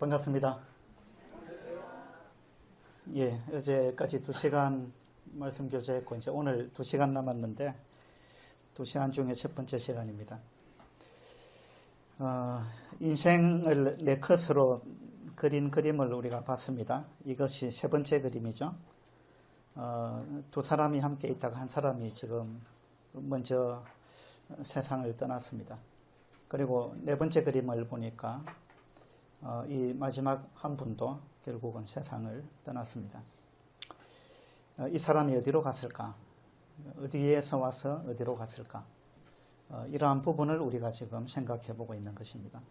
반갑습니다. 예, 어제까지 2시간 말씀 교제했고, 이제 오늘 2시간 남았는데, 2시간 중에 첫 번째 시간입니다. 인생을 네 컷으로 그린 그림을 우리가 봤습니다. 이것이 세 번째 그림이죠. 두 사람이 함께 있다가 한 사람이 지금 먼저 세상을 떠났습니다. 그리고 네 번째 그림을 보니까 이 마지막 한 분도 결국은 세상을 떠났습니다. 이 사람이 어디로 갔을까? 어디에서 와서 어디로 갔을까? 이러한 부분을 우리가 지금 생각해 보고 있는 것입니다.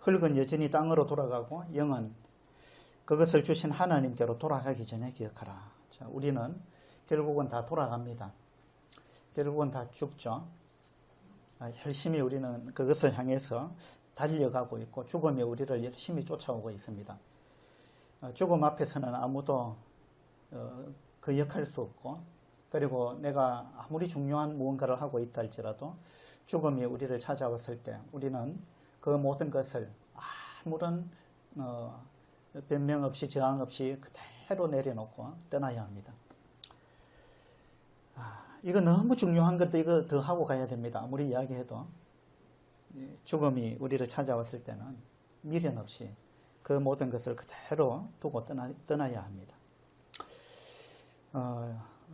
흙은 여전히 땅으로 돌아가고 영은 그것을 주신 하나님께로 돌아가기 전에 기억하라. 자, 우리는 결국은 다 돌아갑니다. 결국은 다 죽죠. 열심히 우리는 그것을 향해서 달려가고 있고 죽음이 우리를 열심히 쫓아오고 있습니다. 죽음 앞에서는 아무도 거역할 수 없고, 그리고 내가 아무리 중요한 무언가를 하고 있다 할지라도 죽음이 우리를 찾아왔을 때 우리는 그 모든 것을 아무런 변명 없이 저항 없이 그대로 내려놓고 떠나야 합니다. 이거 너무 중요한 것도 이거 더 하고 가야 됩니다. 아무리 이야기해도 죽음이 우리를 찾아왔을 때는 미련 없이 그 모든 것을 그대로 두고 떠나야 합니다.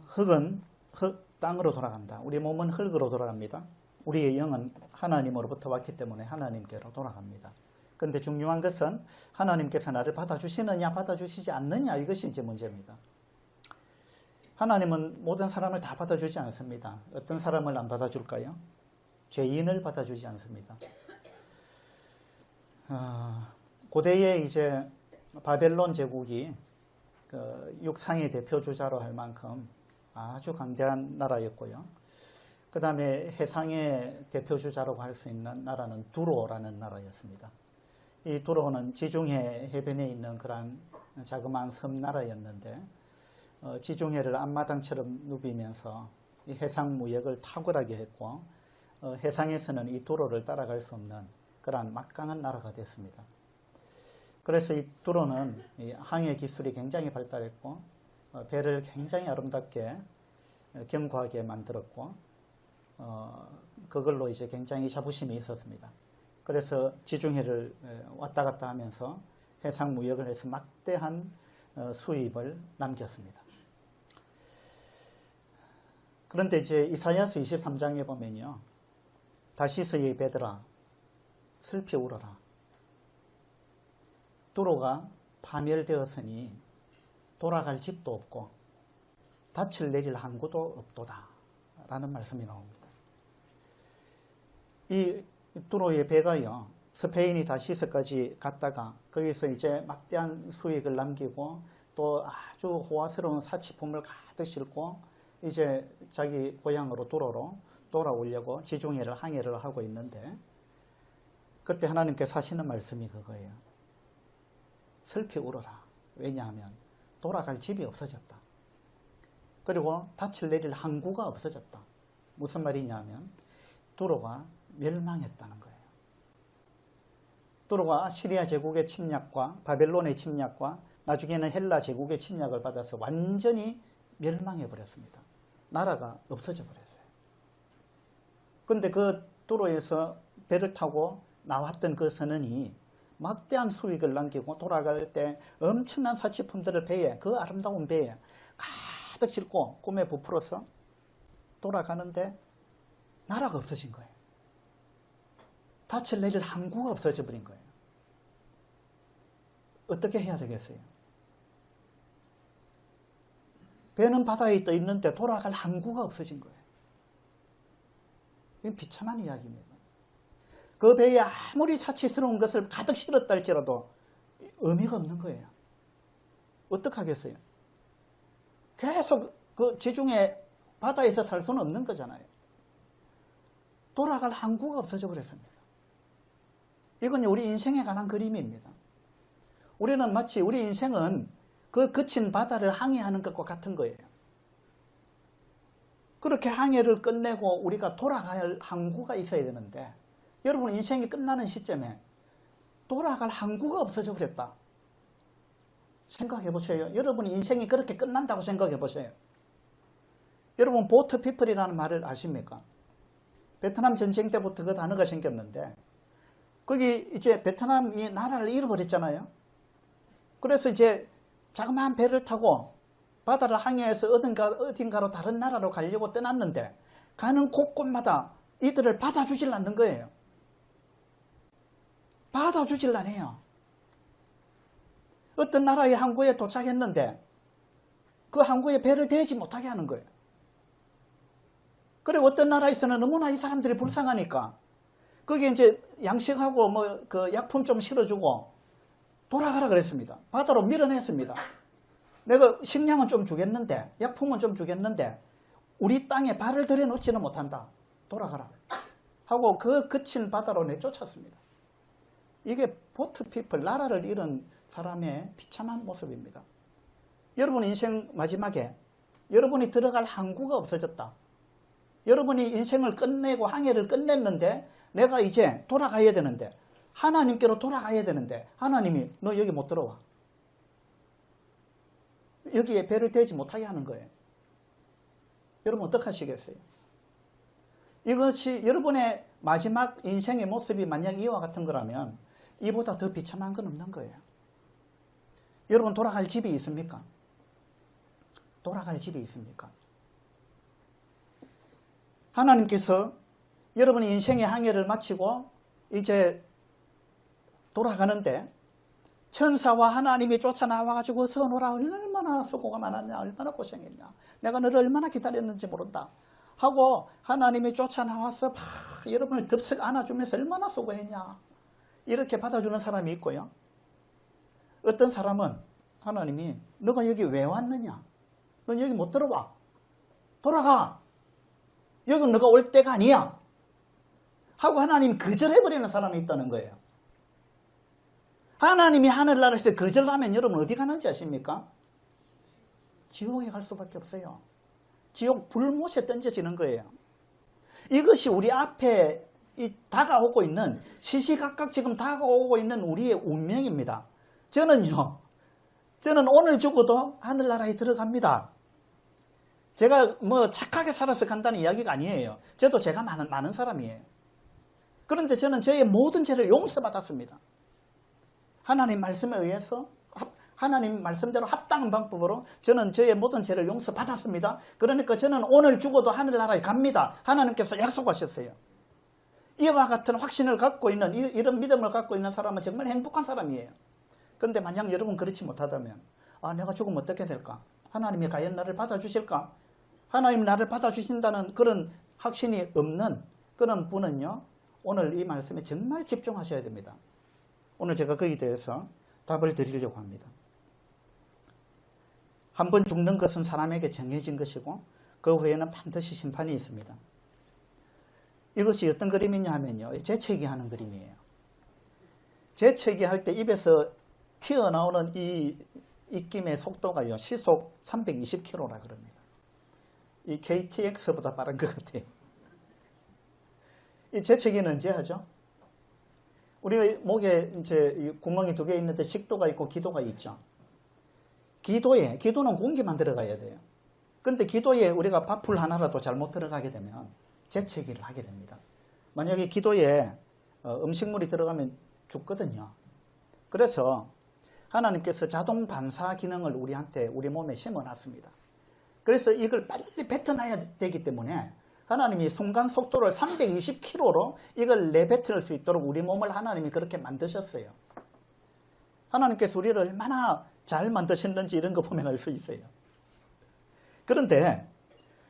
흙은 땅으로 돌아간다. 우리 몸은 흙으로 돌아갑니다. 우리의 영은 하나님으로부터 왔기 때문에 하나님께로 돌아갑니다. 그런데 중요한 것은 하나님께서 나를 받아주시느냐 받아주시지 않느냐, 이것이 이제 문제입니다. 하나님은 모든 사람을 다 받아주지 않습니다. 어떤 사람을 안 받아줄까요? 죄인을 받아주지 않습니다. 고대에 이제 바벨론 제국이 그 육상의 대표주자로 할 만큼 아주 강대한 나라였고요. 그 다음에 해상의 대표주자라고 할 수 있는 나라는 두로라는 나라였습니다. 이 두로는 지중해 해변에 있는 그런 자그마한 섬 나라였는데, 지중해를 앞마당처럼 누비면서 이 해상 무역을 탁월하게 했고, 해상에서는 이 두로를 따라갈 수 없는 그러한 막강한 나라가 됐습니다. 그래서 이 두로는 이 항해 기술이 굉장히 발달했고, 배를 굉장히 아름답게 견고하게 만들었고, 그걸로 이제 굉장히 자부심이 있었습니다. 그래서 지중해를 왔다 갔다 하면서 해상 무역을 해서 막대한 수입을 남겼습니다. 그런데 이제 이사야서 23장에 보면요, 다시스의 배들아 슬피 울어라. 두로가 파멸되었으니 돌아갈 집도 없고 닻을 내릴 항구도 없도다 라는 말씀이 나옵니다. 이 두로의 배가요, 스페인이 다시스까지 갔다가 거기서 이제 막대한 수익을 남기고 또 아주 호화스러운 사치품을 가득 싣고 이제 자기 고향으로 두로로 돌아오려고 지중해를 항해를 하고 있는데, 그때 하나님께서 하시는 말씀이 그거예요. 슬피 울어라. 왜냐하면 돌아갈 집이 없어졌다. 그리고 닻을 내릴 항구가 없어졌다. 무슨 말이냐면 두로가 멸망했다는 거예요. 두로가 시리아 제국의 침략과 바벨론의 침략과 나중에는 헬라 제국의 침략을 받아서 완전히 멸망해버렸습니다. 나라가 없어져 버렸어요. 그런데 그 두로에서 배를 타고 나왔던 그 선원이 막대한 수익을 남기고 돌아갈 때 엄청난 사치품들을 배에, 그 아름다운 배에 가득 싣고 꿈에 부풀어서 돌아가는데 나라가 없어진 거예요. 닻을 내릴 항구가 없어져 버린 거예요. 어떻게 해야 되겠어요? 배는 바다에 떠 있는데 돌아갈 항구가 없어진 거예요. 이건 비참한 이야기입니다. 그 배에 아무리 사치스러운 것을 가득 실었다 할지라도 의미가 없는 거예요. 어떡하겠어요? 계속 그 지중해 바다에서 살 수는 없는 거잖아요. 돌아갈 항구가 없어져 버렸습니다. 이건 우리 인생에 관한 그림입니다. 우리는 마치 우리 인생은 그 거친 바다를 항해하는 것과 같은 거예요. 그렇게 항해를 끝내고 우리가 돌아갈 항구가 있어야 되는데, 여러분 인생이 끝나는 시점에 돌아갈 항구가 없어져 버렸다. 생각해 보세요. 여러분이 인생이 그렇게 끝난다고 생각해 보세요. 여러분 보트 피플이라는 말을 아십니까? 베트남 전쟁 때부터 그 단어가 생겼는데 거기 이제 베트남이 나라를 잃어버렸잖아요. 그래서 이제 자그마한 배를 타고 바다를 항해해서 어딘가로 다른 나라로 가려고 떠났는데 가는 곳곳마다 이들을 받아주질 않는 거예요. 받아주질 않아요. 어떤 나라의 항구에 도착했는데 그 항구에 배를 대지 못하게 하는 거예요. 그리고 어떤 나라에서는 너무나 이 사람들이 불쌍하니까 거기에 이제 양식하고 뭐 그 약품 좀 실어주고 돌아가라 그랬습니다. 바다로 밀어냈습니다. 내가 식량은 좀 주겠는데 약품은 좀 주겠는데 우리 땅에 발을 들여놓지는 못한다. 돌아가라 하고 그 거친 바다로 내쫓았습니다. 이게 보트 피플, 나라를 잃은 사람의 비참한 모습입니다. 여러분 인생 마지막에 여러분이 들어갈 항구가 없어졌다. 여러분이 인생을 끝내고 항해를 끝냈는데 내가 이제 돌아가야 되는데 하나님께로 돌아가야 되는데 하나님이 너 여기 못 들어와. 여기에 배를 대지 못하게 하는 거예요. 여러분 어떡하시겠어요? 이것이 여러분의 마지막 인생의 모습이 만약 이와 같은 거라면 이보다 더 비참한 건 없는 거예요. 여러분 돌아갈 집이 있습니까? 돌아갈 집이 있습니까? 하나님께서 여러분의 인생의 항해를 마치고 이제 돌아가는데 천사와 하나님이 쫓아나와가지고 서노라 얼마나 수고가 많았냐, 얼마나 고생했냐, 내가 너를 얼마나 기다렸는지 모른다 하고 하나님이 쫓아나와서 막 여러분을 덥석 안아주면서 얼마나 수고했냐 이렇게 받아주는 사람이 있고요. 어떤 사람은 하나님이 너가 여기 왜 왔느냐, 넌 여기 못 들어와, 돌아가, 여긴 너가 올 때가 아니야 하고 하나님 거절해버리는 사람이 있다는 거예요. 하나님이 하늘나라에서 거절하면 여러분 어디 가는지 아십니까? 지옥에 갈 수밖에 없어요. 지옥 불못에 던져지는 거예요. 이것이 우리 앞에 다가오고 있는, 시시각각 지금 다가오고 있는 우리의 운명입니다. 저는 오늘 죽어도 하늘나라에 들어갑니다. 제가 뭐 착하게 살아서 간다는 이야기가 아니에요. 저도 죄가 많은 사람이에요. 그런데 저는 저의 모든 죄를 용서받았습니다. 하나님 말씀에 의해서 하나님 말씀대로 합당한 방법으로 저는 저의 모든 죄를 용서받았습니다. 그러니까 저는 오늘 죽어도 하늘나라에 갑니다. 하나님께서 약속하셨어요. 이와 같은 확신을 갖고 있는, 이런 믿음을 갖고 있는 사람은 정말 행복한 사람이에요. 그런데 만약 여러분 그렇지 못하다면 내가 죽으면 어떻게 될까? 하나님이 과연 나를 받아주실까? 하나님 나를 받아주신다는 그런 확신이 없는 그런 분은요, 오늘 이 말씀에 정말 집중하셔야 됩니다. 오늘 제가 거기에 대해서 답을 드리려고 합니다. 한 번 죽는 것은 사람에게 정해진 것이고 그 후에는 반드시 심판이 있습니다. 이것이 어떤 그림이냐 하면요, 재채기 하는 그림이에요. 재채기 할 때 입에서 튀어나오는 이 입김의 속도가요, 시속 320km라 그럽니다. 이 KTX보다 빠른 것 같아요. 이 재채기는 언제 하죠? 우리 목에 이제 구멍이 2개 있는데 식도가 있고 기도가 있죠. 기도는 공기만 들어가야 돼요. 근데 기도에 우리가 밥풀 하나라도 잘못 들어가게 되면 재채기를 하게 됩니다. 만약에 기도에 음식물이 들어가면 죽거든요. 그래서 하나님께서 자동 반사 기능을 우리 몸에 심어놨습니다. 그래서 이걸 빨리 뱉어놔야 되기 때문에 하나님이 순간 속도를 320km로 이걸 내뱉을 수 있도록 우리 몸을 하나님이 그렇게 만드셨어요. 하나님께서 우리를 얼마나 잘 만드셨는지 이런 거 보면 알 수 있어요. 그런데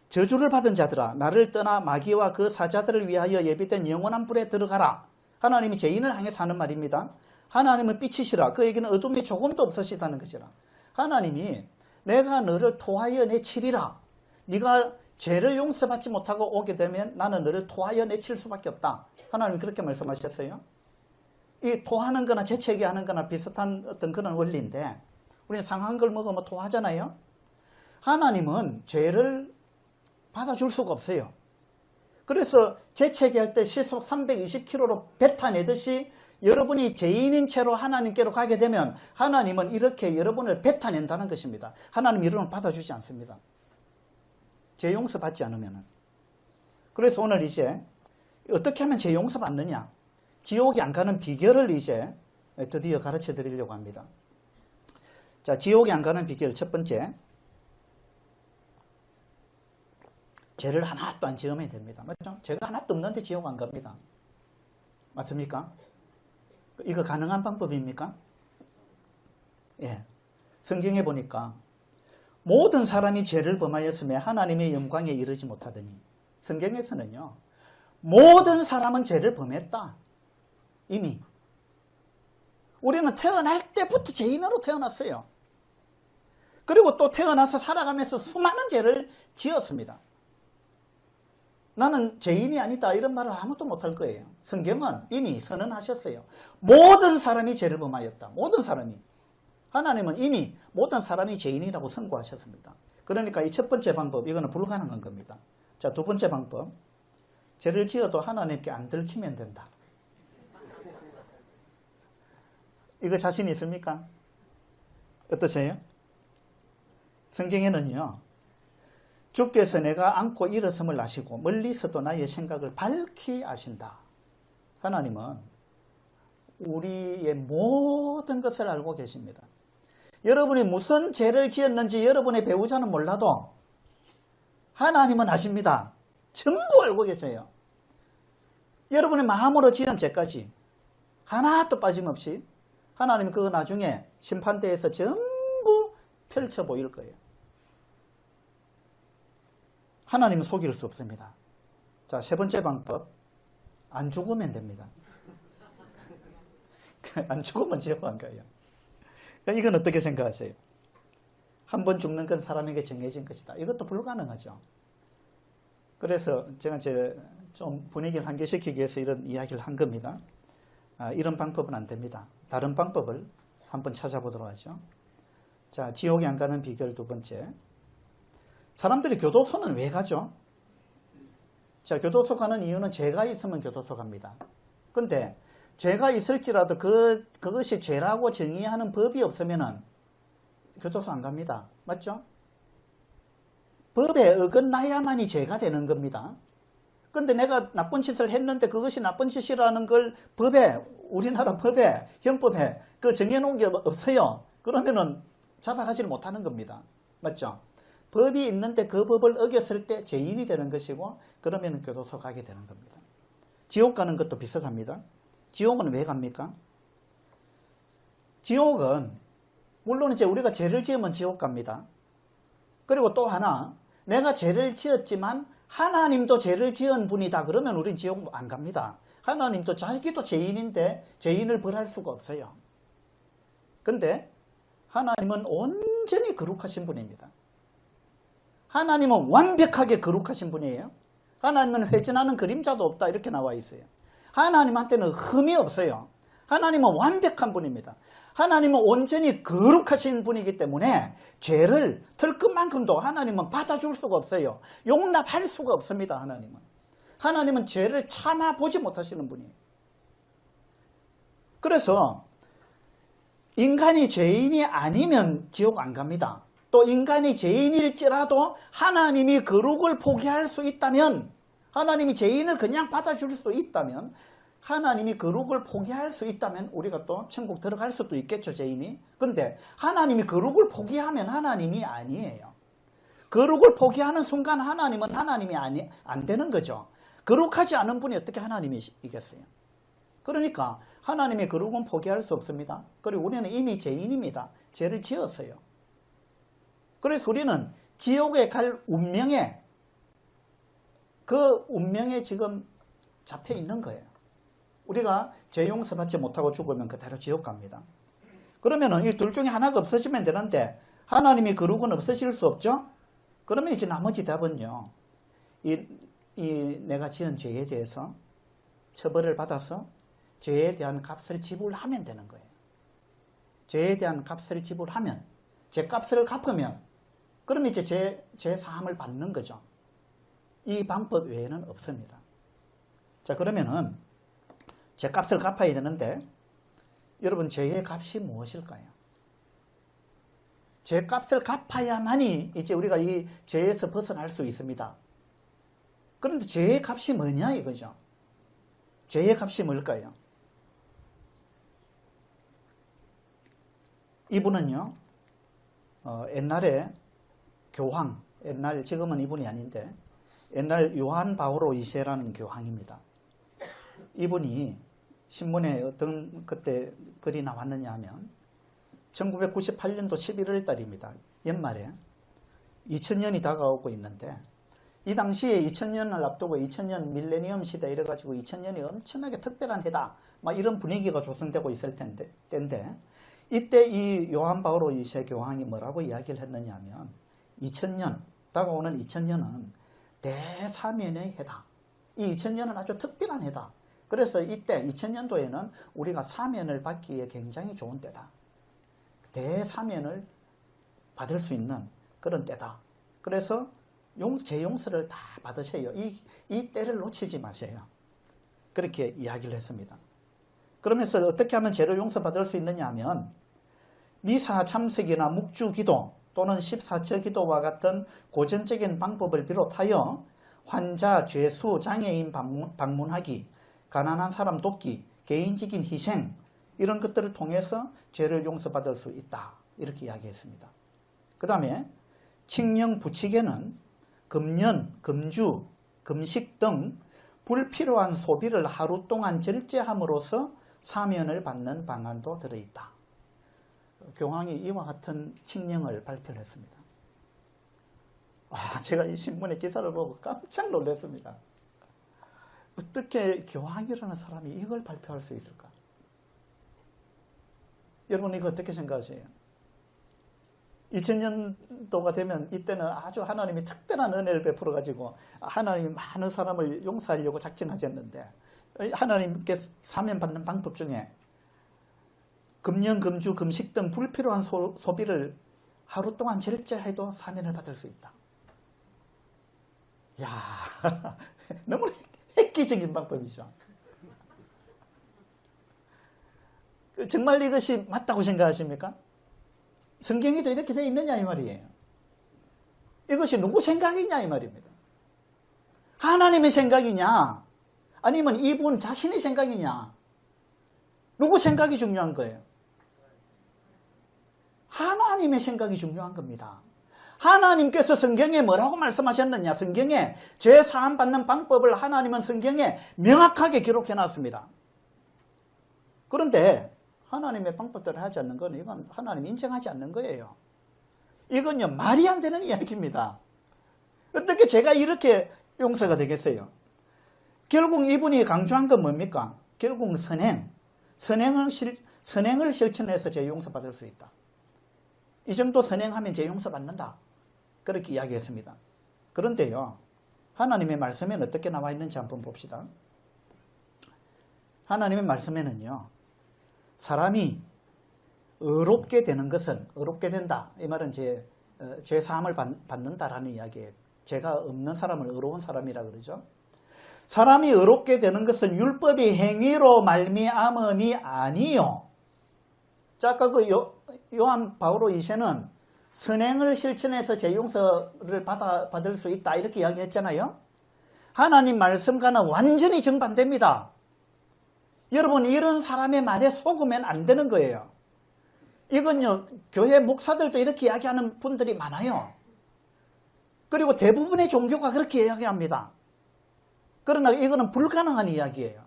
저주를 받은 자들아, 나를 떠나 마귀와 그 사자들을 위하여 예비된 영원한 불에 들어가라. 하나님이 죄인을 향해서 하는 말입니다. 하나님은 빛이시라. 그에게는 어둠이 조금도 없으시다는 것이라. 하나님이 내가 너를 토하여 내치리라. 네가 죄를 용서받지 못하고 오게 되면 나는 너를 토하여 내칠 수밖에 없다. 하나님이 그렇게 말씀하셨어요. 이 토하는 거나 재채기 하는 거나 비슷한 어떤 그런 원리인데 우리는 상한 걸 먹으면 토하잖아요. 하나님은 죄를 받아줄 수가 없어요. 그래서 재채기 할 때 시속 320km로 뱉어내듯이 여러분이 죄인인 채로 하나님께로 가게 되면 하나님은 이렇게 여러분을 뱉어낸다는 것입니다. 하나님 여러분을 받아주지 않습니다. 죄 용서 받지 않으면. 그래서 오늘 이제 어떻게 하면 죄 용서 받느냐, 지옥이 안 가는 비결을 이제 드디어 가르쳐 드리려고 합니다. 자, 지옥이 안 가는 비결 첫 번째, 죄를 하나도 안 지으면 됩니다. 맞죠? 죄가 하나도 없는데 지옥 안 갑니다. 맞습니까? 이거 가능한 방법입니까? 예. 성경에 보니까 모든 사람이 죄를 범하였음에 하나님의 영광에 이르지 못하더니, 성경에서는요, 모든 사람은 죄를 범했다. 이미. 우리는 태어날 때부터 죄인으로 태어났어요. 그리고 또 태어나서 살아가면서 수많은 죄를 지었습니다. 나는 죄인이 아니다 이런 말을 아무도 못할 거예요. 성경은 이미 선언하셨어요. 모든 사람이 죄를 범하였다. 모든 사람이. 하나님은 이미 모든 사람이 죄인이라고 선고하셨습니다. 그러니까 이 첫 번째 방법, 이거는 불가능한 겁니다. 자, 두 번째 방법, 죄를 지어도 하나님께 안 들키면 된다. 이거 자신 있습니까? 어떠세요? 성경에는요, 주께서 내가 안고 일어섬을 아시고 멀리서도 나의 생각을 밝히 아신다. 하나님은 우리의 모든 것을 알고 계십니다. 여러분이 무슨 죄를 지었는지 여러분의 배우자는 몰라도 하나님은 아십니다. 전부 알고 계세요. 여러분의 마음으로 지은 죄까지 하나도 빠짐없이 하나님은 그거 나중에 심판대에서 전부 펼쳐 보일 거예요. 하나님은 속일 수 없습니다. 자, 세 번째 방법, 안 죽으면 됩니다. 안 죽으면 지옥 안 가요. 이건 어떻게 생각하세요? 한 번 죽는 건 사람에게 정해진 것이다. 이것도 불가능하죠. 그래서 제가 좀 분위기를 환기시키기 위해서 이런 이야기를 한 겁니다. 이런 방법은 안 됩니다. 다른 방법을 한번 찾아보도록 하죠. 자, 지옥에 안 가는 비결 두 번째. 사람들이 교도소는 왜 가죠? 자, 교도소 가는 이유는 죄가 있으면 교도소 갑니다. 근데 죄가 있을지라도 그것이 죄라고 정의하는 법이 없으면은 교도소 안 갑니다. 맞죠? 법에 어긋나야만이 죄가 되는 겁니다. 근데 내가 나쁜 짓을 했는데 그것이 나쁜 짓이라는 걸 법에, 우리나라 법에, 형법에 그 정해놓은 게 없어요. 그러면은 잡아가지를 못하는 겁니다. 맞죠? 법이 있는데 그 법을 어겼을 때 죄인이 되는 것이고, 그러면 교도소 가게 되는 겁니다. 지옥 가는 것도 비슷합니다. 지옥은 왜 갑니까? 지옥은 물론 이제 우리가 죄를 지으면 지옥 갑니다. 그리고 또 하나, 내가 죄를 지었지만 하나님도 죄를 지은 분이다 그러면 우린 지옥 안 갑니다. 하나님도 자기도 죄인인데 죄인을 벌할 수가 없어요. 근데 하나님은 온전히 거룩하신 분입니다. 하나님은 완벽하게 거룩하신 분이에요. 하나님은 회전하는 그림자도 없다 이렇게 나와 있어요. 하나님한테는 흠이 없어요. 하나님은 완벽한 분입니다. 하나님은 온전히 거룩하신 분이기 때문에 죄를 털끝만큼도 하나님은 받아줄 수가 없어요. 용납할 수가 없습니다. 하나님은 죄를 참아보지 못하시는 분이에요. 그래서 인간이 죄인이 아니면 지옥 안 갑니다. 또 인간이 죄인일지라도 하나님이 거룩을 포기할 수 있다면, 하나님이 죄인을 그냥 받아줄 수 있다면, 하나님이 거룩을 포기할 수 있다면 우리가 또 천국 들어갈 수도 있겠죠, 죄인이. 근데 하나님이 거룩을 포기하면 하나님이 아니에요. 거룩을 포기하는 순간 하나님은 하나님이 안 되는 거죠. 거룩하지 않은 분이 어떻게 하나님이겠어요? 그러니까 하나님의 거룩은 포기할 수 없습니다. 그리고 우리는 이미 죄인입니다. 죄를 지었어요. 그래서 우리는 지옥에 갈 운명에, 그 운명에 지금 잡혀 있는 거예요. 우리가 죄 용서 받지 못하고 죽으면 그대로 지옥 갑니다. 그러면은 이 둘 중에 하나가 없어지면 되는데 하나님이 거룩은 없어질 수 없죠? 그러면 이제 나머지 답은요, 내가 지은 죄에 대해서 처벌을 받아서 죄에 대한 값을 지불하면 되는 거예요. 죄에 대한 값을 지불하면, 죄 값을 갚으면, 그러면 이제 죄 사함을 받는 거죠. 이 방법 외에는 없습니다. 자, 그러면은 죄값을 갚아야 되는데 여러분 죄의 값이 무엇일까요? 죄값을 갚아야만이 이제 우리가 이 죄에서 벗어날 수 있습니다. 그런데 죄의 값이 뭐냐 이거죠. 죄의 값이 뭘까요? 이분은요, 옛날에 교황, 지금은 이분이 아닌데, 옛날 요한 바오로 2세라는 교황입니다. 이분이 신문에 어떤 그때 글이 나왔느냐 하면, 1998년도 11월 달입니다. 연말에 2000년이 다가오고 있는데, 이 당시에 2000년을 앞두고 2000년 밀레니엄 시대 이래가지고 2000년이 엄청나게 특별한 해다. 막 이런 분위기가 조성되고 있을 때인데, 이때 이 요한 바오로 2세 교황이 뭐라고 이야기를 했느냐 하면 2000년, 다가오는 2000년은 대사면의 해다. 이 2000년은 아주 특별한 해다. 그래서 이때 2000년도에는 우리가 사면을 받기에 굉장히 좋은 때다. 대사면을 받을 수 있는 그런 때다. 그래서 제 용서를 다 받으세요. 이 때를 놓치지 마세요. 그렇게 이야기를 했습니다. 그러면서 어떻게 하면 죄를 용서받을 수 있느냐 하면 미사 참석이나 묵주기도 또는 14처 기도와 같은 고전적인 방법을 비롯하여 환자, 죄수, 장애인 방문하기, 가난한 사람 돕기, 개인적인 희생 이런 것들을 통해서 죄를 용서받을 수 있다. 이렇게 이야기했습니다. 그 다음에 칙령 부칙에는 금연, 금주, 금식 등 불필요한 소비를 하루 동안 절제함으로써 사면을 받는 방안도 들어있다. 교황이 이와 같은 칙령을 발표를 했습니다. 제가 이 신문의 기사를 보고 깜짝 놀랐습니다. 어떻게 교황이라는 사람이 이걸 발표할 수 있을까? 여러분 이거 어떻게 생각하세요? 2000년도가 되면 이때는 아주 하나님이 특별한 은혜를 베풀어 가지고 하나님이 많은 사람을 용서하려고 작정하셨는데 하나님께 사면 받는 방법 중에 금연, 금주, 금식 등 불필요한 소비를 하루 동안 절제해도 사면을 받을 수 있다. 이야, 너무 획기적인 방법이죠. 정말 이것이 맞다고 생각하십니까? 성경에도 이렇게 되어 있느냐 이 말이에요. 이것이 누구 생각이냐 이 말입니다. 하나님의 생각이냐 아니면 이분 자신의 생각이냐, 누구 생각이 중요한 거예요? 하나님의 생각이 중요한 겁니다. 하나님께서 성경에 뭐라고 말씀하셨느냐, 성경에 죄 사함 받는 방법을 하나님은 성경에 명확하게 기록해 놨습니다. 그런데 하나님의 방법대로 하지 않는 건 이건 하나님 인정하지 않는 거예요. 이건요 말이 안 되는 이야기입니다. 어떻게 제가 이렇게 용서가 되겠어요? 결국 이분이 강조한 건 뭡니까? 결국 선행을 실천해서 죄 용서받을 수 있다. 이 정도 선행하면 죄 용서받는다. 그렇게 이야기했습니다. 그런데요, 하나님의 말씀에는 어떻게 나와 있는지 한번 봅시다. 하나님의 말씀에는요, 사람이 의롭게 되는 것은, 의롭게 된다. 이 말은 죄 사함을 받는다라는 이야기예요. 죄가 없는 사람을 의로운 사람이라 그러죠. 사람이 의롭게 되는 것은 율법의 행위로 말미암음이 아니요. 자, 아까 그 요한 바오로 2세는 선행을 실천해서 죄 용서를 받을 수 있다 이렇게 이야기했잖아요. 하나님 말씀과는 완전히 정반대입니다. 여러분, 이런 사람의 말에 속으면 안 되는 거예요. 이건요, 교회 목사들도 이렇게 이야기하는 분들이 많아요. 그리고 대부분의 종교가 그렇게 이야기합니다. 그러나 이거는 불가능한 이야기예요.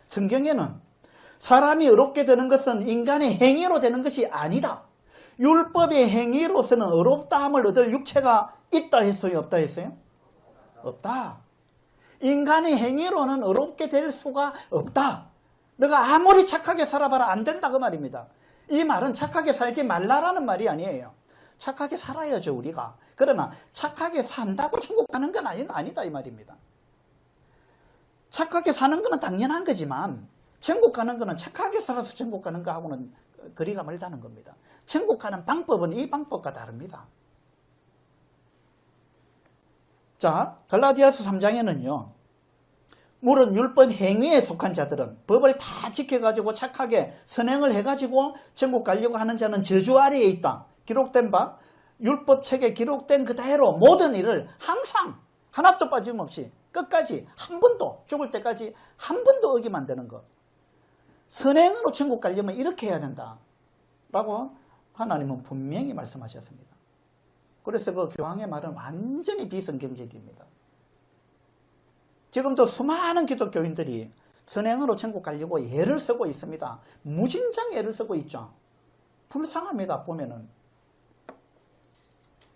성경에는 사람이 의롭게 되는 것은 인간의 행위로 되는 것이 아니다. 율법의 행위로서는 의롭다함을 얻을 육체가 있다 했어요? 없다 했어요? 없다. 인간의 행위로는 의롭게 될 수가 없다. 너가 아무리 착하게 살아봐라 안 된다 그 말입니다. 이 말은 착하게 살지 말라라는 말이 아니에요. 착하게 살아야죠 우리가. 그러나 착하게 산다고 천국 가는 건 아니다 이 말입니다. 착하게 사는 것은 당연한 거지만 천국 가는 것은 착하게 살아서 천국 가는 거하고는 거리가 멀다는 겁니다. 천국 가는 방법은 이 방법과 다릅니다. 자, 갈라디아서 3장에는요 물은 율법 행위에 속한 자들은 법을 다 지켜가지고 착하게 선행을 해가지고 천국 가려고 하는 자는 저주 아래에 있다. 기록된 바 율법책에 기록된 그대로 모든 일을 항상 하나도 빠짐없이 끝까지 한 번도 죽을 때까지 한 번도 어기면 안 되는 것. 선행으로 천국 가려면 이렇게 해야 된다. 라고 하나님은 분명히 말씀하셨습니다. 그래서 그 교황의 말은 완전히 비성경적입니다. 지금도 수많은 기독교인들이 선행으로 천국 가려고 애를 쓰고 있습니다. 무진장 애를 쓰고 있죠. 불쌍합니다. 보면은.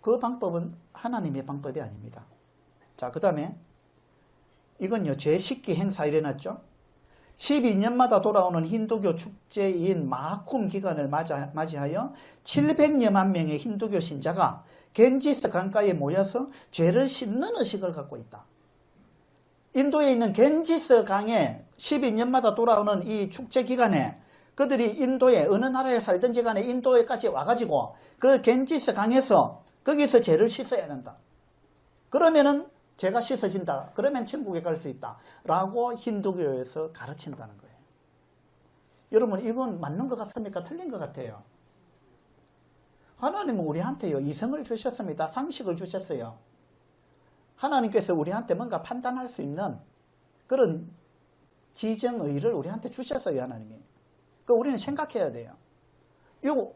그 방법은 하나님의 방법이 아닙니다. 자, 그 다음에 이건요, 죄식기 행사 일어났죠. 12년마다 돌아오는 힌두교 축제인 마쿰 기간을 맞이하여 700여만 명의 힌두교 신자가 겐지스 강가에 모여서 죄를 씻는 의식을 갖고 있다. 인도에 있는 겐지스 강에 12년마다 돌아오는 이 축제 기간에 그들이 인도에 어느 나라에 살든지 간에 인도에까지 와가지고 그 겐지스 강에서 거기서 죄를 씻어야 된다. 그러면은 죄가 씻어진다. 그러면 천국에 갈 수 있다. 라고 힌두교에서 가르친다는 거예요. 여러분 이건 맞는 것 같습니까? 틀린 것 같아요. 하나님은 우리한테요 이성을 주셨습니다. 상식을 주셨어요. 하나님께서 우리한테 뭔가 판단할 수 있는 그런 지정의를 우리한테 주셨어요. 하나님이. 그 우리는 생각해야 돼요. 이거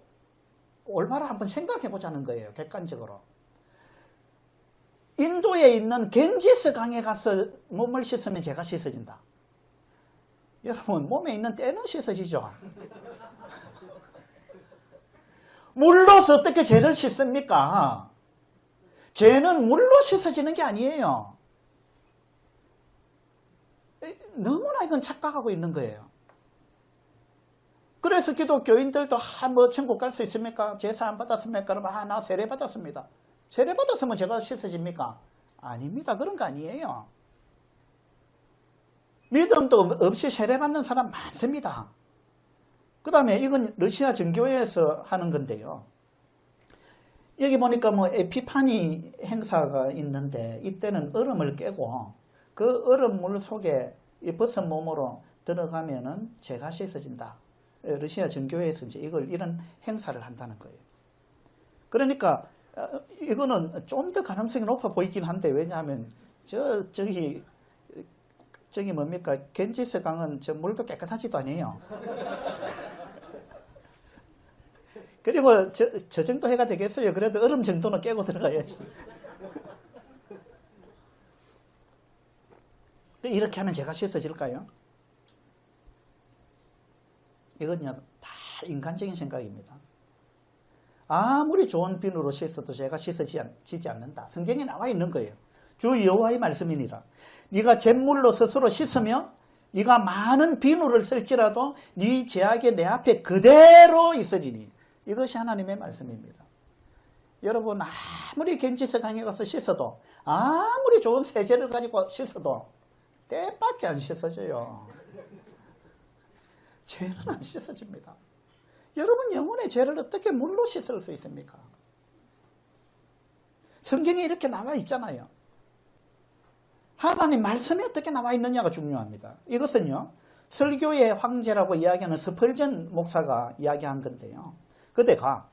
올바로 한번 생각해 보자는 거예요. 객관적으로. 인도에 있는 겐지스 강에 가서 몸을 씻으면 죄가 씻어진다. 여러분 몸에 있는 때는 씻어지죠. 물로서 어떻게 죄를 씻습니까? 죄는 물로 씻어지는 게 아니에요. 너무나 이건 착각하고 있는 거예요. 그래서 기독교인들도 뭐 천국 갈 수 있습니까? 제사 안 받았습니까? 그러면 나 세례 받았습니다. 세례 받았으면 죄가 씻어집니까? 아닙니다. 그런 거 아니에요. 믿음도 없이 세례 받는 사람 많습니다. 그 다음에 이건 러시아 정교회에서 하는 건데요. 여기 보니까 뭐 에피파니 행사가 있는데 이때는 얼음을 깨고 그 얼음물 속에 이 벗은 몸으로 들어가면은 죄가 씻어진다. 러시아 정교회에서 이제 이런 행사를 한다는 거예요. 그러니까 이거는 좀 더 가능성이 높아 보이긴 한데 왜냐하면 저기 뭡니까 겐지스 강은 저 물도 깨끗하지도 않아요. 그리고 저 정도 해가 되겠어요. 그래도 얼음 정도는 깨고 들어가야지. 이렇게 하면 제가 씻어질까요? 이건요 다 인간적인 생각입니다. 아무리 좋은 비누로 씻어도 죄가 씻어지지 않는다. 성경에 나와 있는 거예요. 주 여호와의 말씀이니라. 네가 잿물로 스스로 씻으며 네가 많은 비누를 쓸지라도 네 죄악이 내 앞에 그대로 있으리니. 이것이 하나님의 말씀입니다. 여러분 아무리 겐지스 강에 가서 씻어도 아무리 좋은 세제를 가지고 씻어도 때밖에 안 씻어져요. 죄는 안 씻어집니다. 여러분 영혼의 죄를 어떻게 물로 씻을 수 있습니까? 성경에 이렇게 나와 있잖아요. 하나님 말씀이 어떻게 나와 있느냐가 중요합니다. 이것은요 설교의 황제라고 이야기하는 스펄전 목사가 이야기한 건데요. 그대가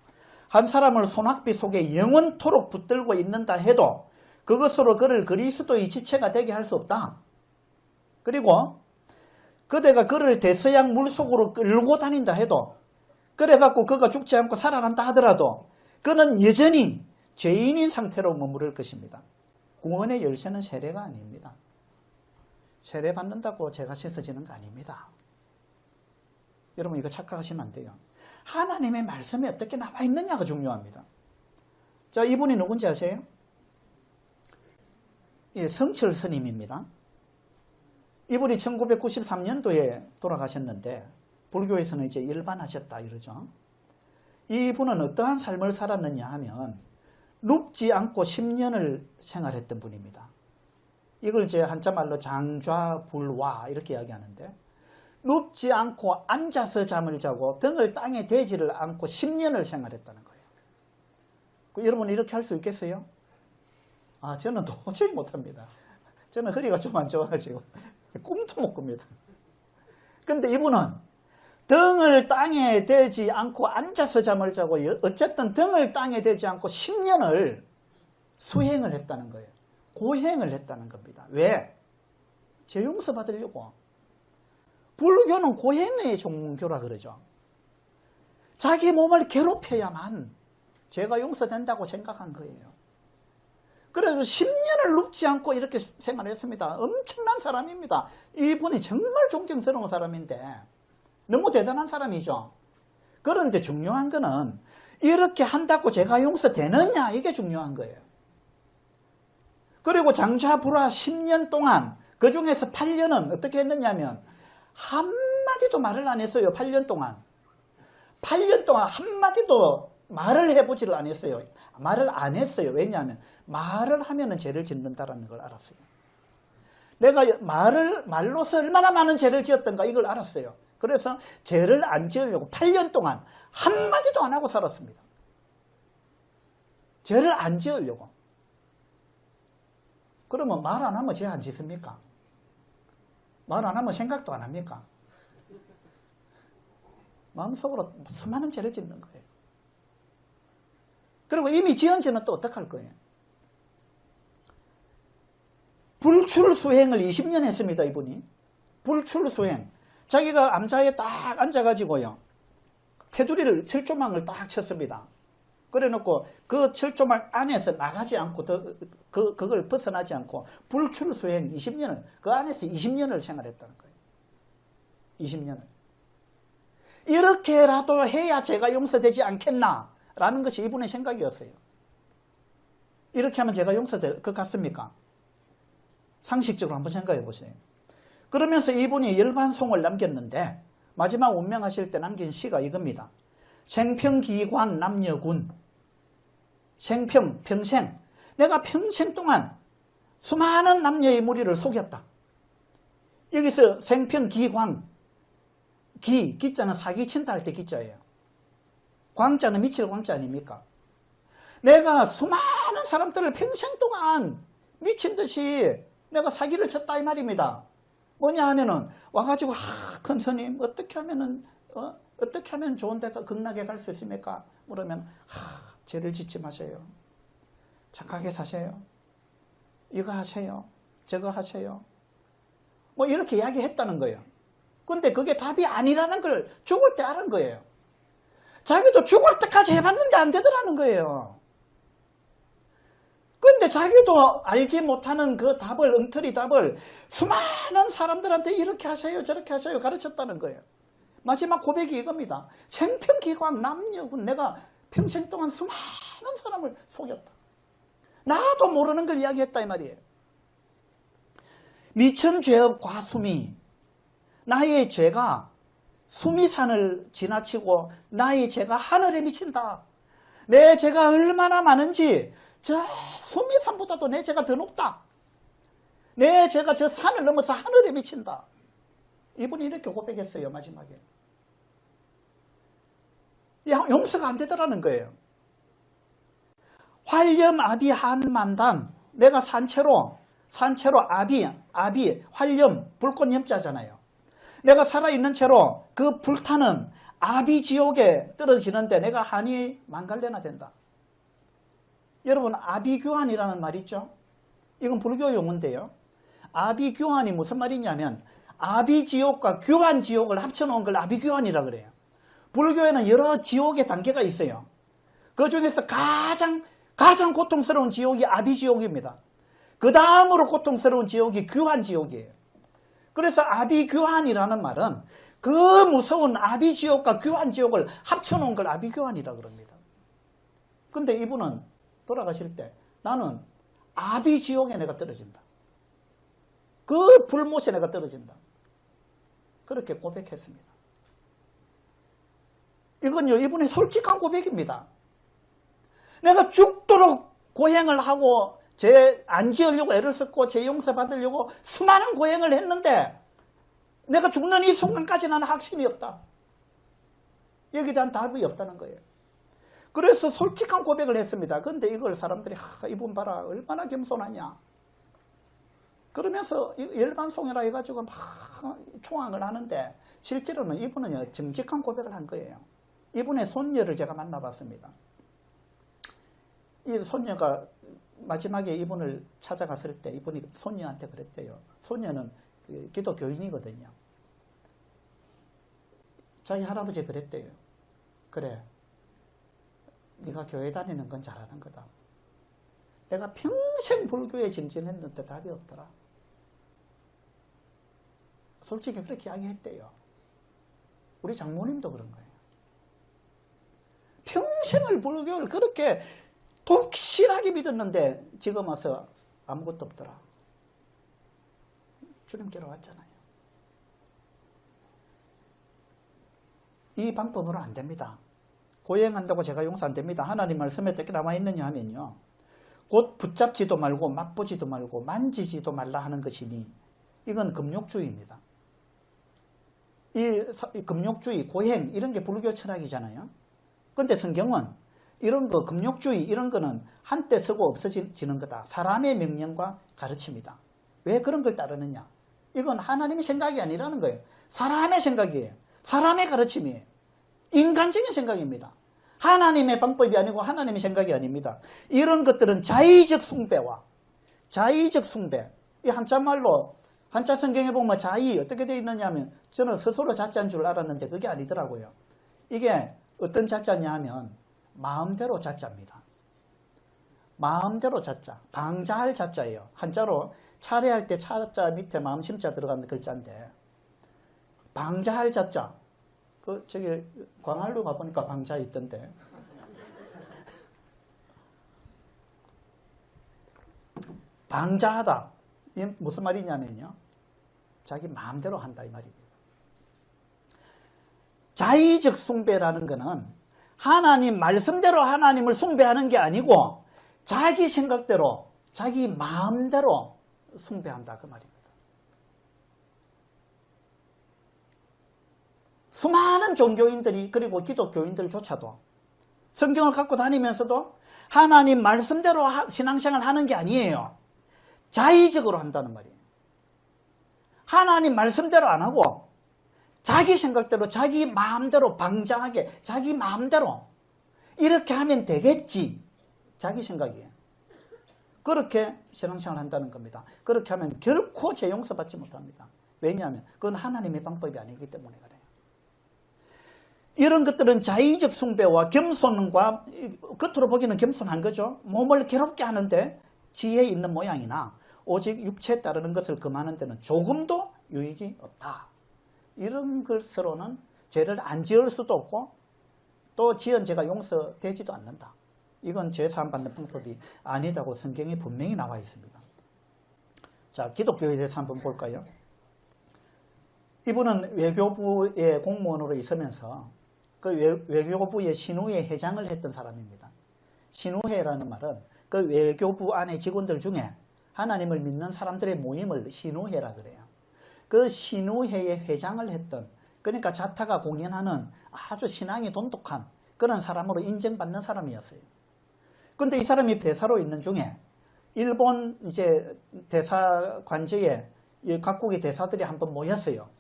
한 사람을 소낙비 속에 영원토록 붙들고 있는다 해도 그것으로 그를 그리스도의 지체가 되게 할 수 없다. 그리고 그대가 그를 대서양 물속으로 끌고 다닌다 해도 그래갖고 그가 죽지 않고 살아난다 하더라도 그는 여전히 죄인인 상태로 머무를 것입니다. 구원의 열쇠는 세례가 아닙니다. 세례 받는다고 죄가 씻어지는 거 아닙니다. 여러분 이거 착각하시면 안 돼요. 하나님의 말씀이 어떻게 나와 있느냐가 중요합니다. 자, 이분이 누군지 아세요? 예, 성철 스님입니다. 이분이 1993년도에 돌아가셨는데 불교에서는 이제 일반하셨다 이러죠. 이분은 어떠한 삶을 살았느냐 하면 눕지 않고 10년을 생활했던 분입니다. 이걸 이제 한자말로 장좌불화 이렇게 이야기하는데 눕지 않고 앉아서 잠을 자고 등을 땅에 대지를 않고 10년을 생활했다는 거예요. 여러분 이렇게 할 수 있겠어요? 저는 도저히 못합니다. 저는 허리가 좀 안 좋아가지고 꿈도 못 꿉니다. 근데 이분은 등을 땅에 대지 않고 앉아서 잠을 자고 어쨌든 등을 땅에 대지 않고 10년을 수행을 했다는 거예요. 고행을 했다는 겁니다. 왜? 죄 용서 받으려고. 불교는 고행의 종교라 그러죠. 자기 몸을 괴롭혀야만 죄가 용서된다고 생각한 거예요. 그래서 10년을 눕지 않고 이렇게 생활했습니다. 엄청난 사람입니다. 이분이 정말 존경스러운 사람인데 너무 대단한 사람이죠. 그런데 중요한 거는 이렇게 한다고 죄가 용서되느냐, 이게 중요한 거예요. 그리고 장좌불화 10년 동안 그 중에서 8년은 어떻게 했느냐면 한마디도 말을 안 했어요. 8년 동안. 8년 동안 한마디도 말을 해보지를 안 했어요. 말을 안 했어요. 왜냐하면 말을 하면은 죄를 짓는다라는 걸 알았어요. 내가 말로서 얼마나 많은 죄를 지었던가 이걸 알았어요. 그래서 죄를 안 지으려고 8년 동안 한마디도 안 하고 살았습니다. 죄를 안 지으려고. 그러면 말 안 하면 죄 안 짓습니까? 말 안 하면 생각도 안 합니까? 마음속으로 수많은 죄를 짓는 거예요. 그리고 이미 지은 죄는 또 어떡할 거예요? 불출수행을 20년 했습니다, 이분이. 불출수행. 자기가 암자에 딱 앉아가지고요. 테두리를, 철조망을 딱 쳤습니다. 그래 놓고 그 철조망 안에서 나가지 않고 그걸 벗어나지 않고 불출수행 20년을, 그 안에서 20년을 생활했다는 거예요. 20년을. 이렇게라도 해야 죄가 용서되지 않겠나 라는 것이 이분의 생각이었어요. 이렇게 하면 죄가 용서될 것 같습니까? 상식적으로 한번 생각해 보세요. 그러면서 이분이 열반송을 남겼는데 마지막 운명하실 때 남긴 시가 이겁니다. 생평기광 남녀군. 생평, 평생. 내가 평생 동안 수많은 남녀의 무리를 속였다. 여기서 생평기광. 기자는 사기친다 할 때 기자예요. 광자는 미칠 광자 아닙니까? 내가 수많은 사람들을 평생 동안 미친 듯이 내가 사기를 쳤다 이 말입니다. 뭐냐 하면은 와가지고 큰 스님 어떻게 하면 좋은 데가 극락에 갈 수 있습니까? 그러면 죄를 짓지 마세요. 착하게 사세요. 이거 하세요. 저거 하세요. 뭐 이렇게 이야기했다는 거예요. 근데 그게 답이 아니라는 걸 죽을 때 아는 거예요. 자기도 죽을 때까지 해봤는데 안 되더라는 거예요. 근데 자기도 알지 못하는 그 답을, 엉터리 답을 수많은 사람들한테 이렇게 하세요, 저렇게 하세요 가르쳤다는 거예요. 마지막 고백이 이겁니다. 생평기광 남녀군. 내가 평생 동안 수많은 사람을 속였다. 나도 모르는 걸 이야기했다 이 말이에요. 미천죄업 과수미. 나의 죄가 수미산을 지나치고 나의 죄가 하늘에 미친다. 내 죄가 얼마나 많은지 저 수미산보다도 내 죄가 더 높다. 내 죄가 저 산을 넘어서 하늘에 미친다. 이분이 이렇게 고백했어요. 마지막에. 용서가 안 되더라는 거예요. 활렴아비 한만단. 내가 산채로 아비 활렴 불꽃 염자잖아요. 내가 살아있는 채로 그 불타는 아비지옥에 떨어지는데 내가 한이 만갈래나 된다. 여러분 아비규환이라는 말 있죠? 이건 불교 용어인데요. 아비규환이 무슨 말이냐면 아비지옥과 규환지옥을 합쳐놓은 걸 아비규환이라 그래요. 불교에는 여러 지옥의 단계가 있어요. 그 중에서 가장 고통스러운 지옥이 아비지옥입니다. 그 다음으로 고통스러운 지옥이 규환지옥이에요. 그래서 아비규환이라는 말은 그 무서운 아비지옥과 규환지옥을 합쳐놓은 걸 아비규환이라 그럽니다. 근데 이분은 돌아가실 때 나는 아비지옥에 내가 떨어진다. 그 불못에 내가 떨어진다. 그렇게 고백했습니다. 이건요, 이분의 솔직한 고백입니다. 내가 죽도록 고행을 하고 죄 안 지으려고 애를 썼고 죄 용서 받으려고 수많은 고행을 했는데 내가 죽는 이 순간까지 나는 확신이 없다. 여기에 대한 답이 없다는 거예요. 그래서 솔직한 고백을 했습니다. 그런데 이걸 사람들이 이분 봐라 얼마나 겸손하냐. 그러면서 열반송이라 해가지고 막 총앙을 하는데 실제로는 이분은 정직한 고백을 한 거예요. 이분의 손녀를 제가 만나봤습니다. 이 손녀가 마지막에 이분을 찾아갔을 때 이분이 손녀한테 그랬대요. 손녀는 기독교인이거든요. 자기 할아버지 그랬대요. 그래, 네가 교회 다니는 건 잘하는 거다. 내가 평생 불교에 정진했는데 답이 없더라. 솔직히 그렇게 이야기했대요. 우리 장모님도 그런 거예요. 평생을 불교를 그렇게 독실하게 믿었는데 지금 와서 아무것도 없더라. 주님께로 왔잖아요. 이 방법으로 안 됩니다. 고행한다고 제가 용서 안 됩니다. 하나님 말씀에 어떻게 나와 있느냐 하면요. 곧 붙잡지도 말고 맛보지도 말고 만지지도 말라 하는 것이니 이건 금욕주의입니다. 이 금욕주의, 고행 이런 게 불교 철학이잖아요. 그런데 성경은 이런 거 금욕주의 이런 거는 한때 쓰고 없어지는 거다. 사람의 명령과 가르침이다. 왜 그런 걸 따르느냐? 이건 하나님의 생각이 아니라는 거예요. 사람의 생각이에요. 사람의 가르침이에요. 인간적인 생각입니다. 하나님의 방법이 아니고 하나님의 생각이 아닙니다. 이런 것들은 자의적 숭배와 자의적 숭배. 이 한자말로 한자 성경에 보면 자의 어떻게 되어 있느냐 하면 저는 스스로 자자인 줄 알았는데 그게 아니더라고요. 이게 어떤 자자냐 하면 마음대로 자자입니다. 마음대로 자자. 방자할 자자예요. 한자로 차례할 때 차자 밑에 마음 심자 들어가는 글자인데 방자할 자자. 저기 광활로 가보니까 방자 있던데. 방자하다. 이게 무슨 말이냐면요. 자기 마음대로 한다 이 말입니다. 자의적 숭배라는 것은 하나님 말씀대로 하나님을 숭배하는 게 아니고 자기 생각대로 자기 마음대로 숭배한다 그 말입니다. 수많은 종교인들이 그리고 기독교인들조차도 성경을 갖고 다니면서도 하나님 말씀대로 신앙생활 하는 게 아니에요. 자의적으로 한다는 말이에요. 하나님 말씀대로 안 하고 자기 생각대로 자기 마음대로 방장하게 자기 마음대로 이렇게 하면 되겠지. 자기 생각이에요. 그렇게 신앙생활 한다는 겁니다. 그렇게 하면 결코 죄 용서받지 못합니다. 왜냐하면 그건 하나님의 방법이 아니기 때문에 그래요. 이런 것들은 자의적 숭배와 겸손과 겉으로 보기는 겸손한 거죠. 몸을 괴롭게 하는데 지혜 있는 모양이나 오직 육체에 따르는 것을 금하는 데는 조금도 유익이 없다. 이런 것으로는 죄를 안 지을 수도 없고 또 지은 죄가 용서되지도 않는다. 이건 죄 사함 받는 방법이 아니다고 성경에 분명히 나와 있습니다. 자, 기독교에 대해서 한번 볼까요? 이분은 외교부의 공무원으로 있으면서 그 외교부의 신우회 회장을 했던 사람입니다. 신우회라는 말은 그 외교부 안에 직원들 중에 하나님을 믿는 사람들의 모임을 신우회라 그래요. 그 신우회의 회장을 했던, 그러니까 자타가 공연하는 아주 신앙이 돈독한 그런 사람으로 인정받는 사람이었어요. 그런데 이 사람이 대사로 있는 중에 일본 이제 대사 관저에 각국의 대사들이 한번 모였어요.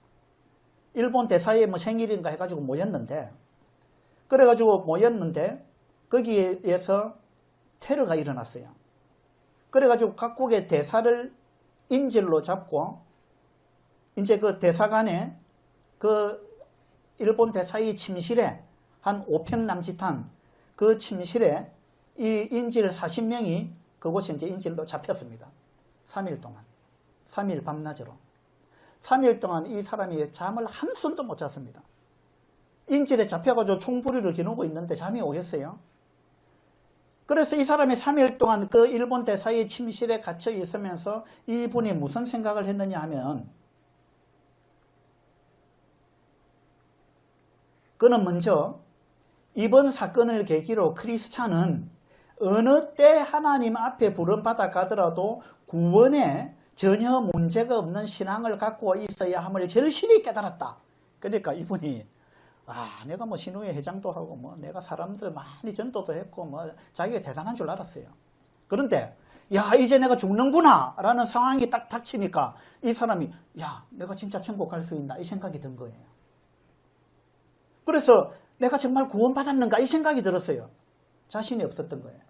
일본 대사의 뭐 생일인가 해가지고 모였는데 거기에서 테러가 일어났어요. 그래가지고 각국의 대사를 인질로 잡고 이제 그 대사관에 그 일본 대사의 침실에 한 5평 남짓한 그 침실에 이 인질 40명이 그곳에 이제 인질로 잡혔습니다. 3일 동안. 3일 밤낮으로. 3일 동안 이 사람이 잠을 한숨도 못 잤습니다. 인질에 잡혀가지고 총부리를 겨누고 있는데 잠이 오겠어요? 그래서 이 사람이 3일 동안 그 일본 대사의 침실에 갇혀 있으면서 이분이 무슨 생각을 했느냐 하면 그는 먼저 이번 사건을 계기로 크리스찬은 어느 때 하나님 앞에 부름받아 가더라도 구원에 전혀 문제가 없는 신앙을 갖고 있어야 함을 절실히 깨달았다. 그러니까 이분이 내가 뭐 신우회 회장도 하고 뭐 내가 사람들 많이 전도도 했고 뭐 자기가 대단한 줄 알았어요. 그런데 야, 이제 내가 죽는구나 라는 상황이 딱 닥치니까 이 사람이 야, 내가 진짜 천국 갈 수 있나 이 생각이 든 거예요. 그래서 내가 정말 구원받았는가 이 생각이 들었어요. 자신이 없었던 거예요.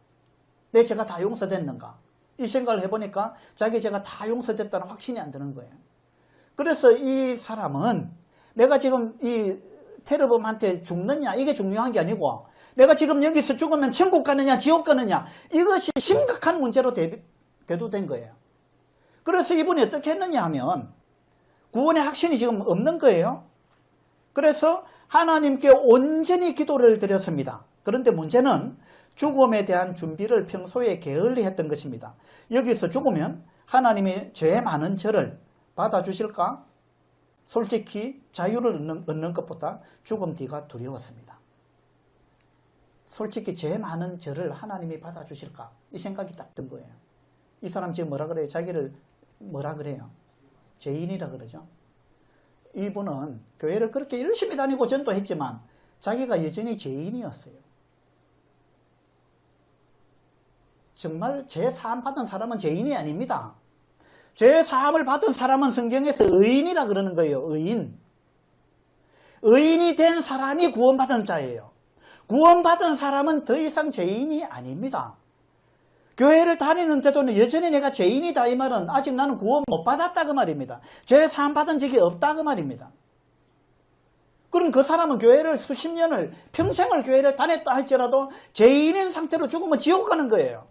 내 죄가 다 용서됐는가 이 생각을 해보니까 자기 죄가 다 용서됐다는 확신이 안 드는 거예요. 그래서 이 사람은 내가 지금 이 테러범한테 죽느냐 이게 중요한 게 아니고 내가 지금 여기서 죽으면 천국 가느냐 지옥 가느냐 이것이 심각한 문제로 대두된 거예요. 그래서 이분이 어떻게 했느냐 하면 구원의 확신이 지금 없는 거예요. 그래서 하나님께 온전히 기도를 드렸습니다. 그런데 문제는 죽음에 대한 준비를 평소에 게을리 했던 것입니다. 여기서 죽으면 하나님이 죄 많은 저를 받아주실까? 솔직히 자유를 얻는 것보다 죽음 뒤가 두려웠습니다. 솔직히 죄 많은 저를 하나님이 받아주실까? 이 생각이 딱 든 거예요. 이 사람 지금 뭐라 그래요? 자기를 뭐라 그래요? 죄인이라 그러죠. 이분은 교회를 그렇게 열심히 다니고 전도했지만 자기가 여전히 죄인이었어요. 정말 죄 사함 받은 사람은 죄인이 아닙니다. 죄 사함을 받은 사람은 성경에서 의인이라 그러는 거예요. 의인. 의인이 된 사람이 구원받은 자예요. 구원받은 사람은 더 이상 죄인이 아닙니다. 교회를 다니는데도 여전히 내가 죄인이다 이 말은 아직 나는 구원 못 받았다 그 말입니다. 죄 사함 받은 적이 없다 그 말입니다. 그럼 그 사람은 교회를 수십 년을 평생을 교회를 다녔다 할지라도 죄인인 상태로 죽으면 지옥 가는 거예요.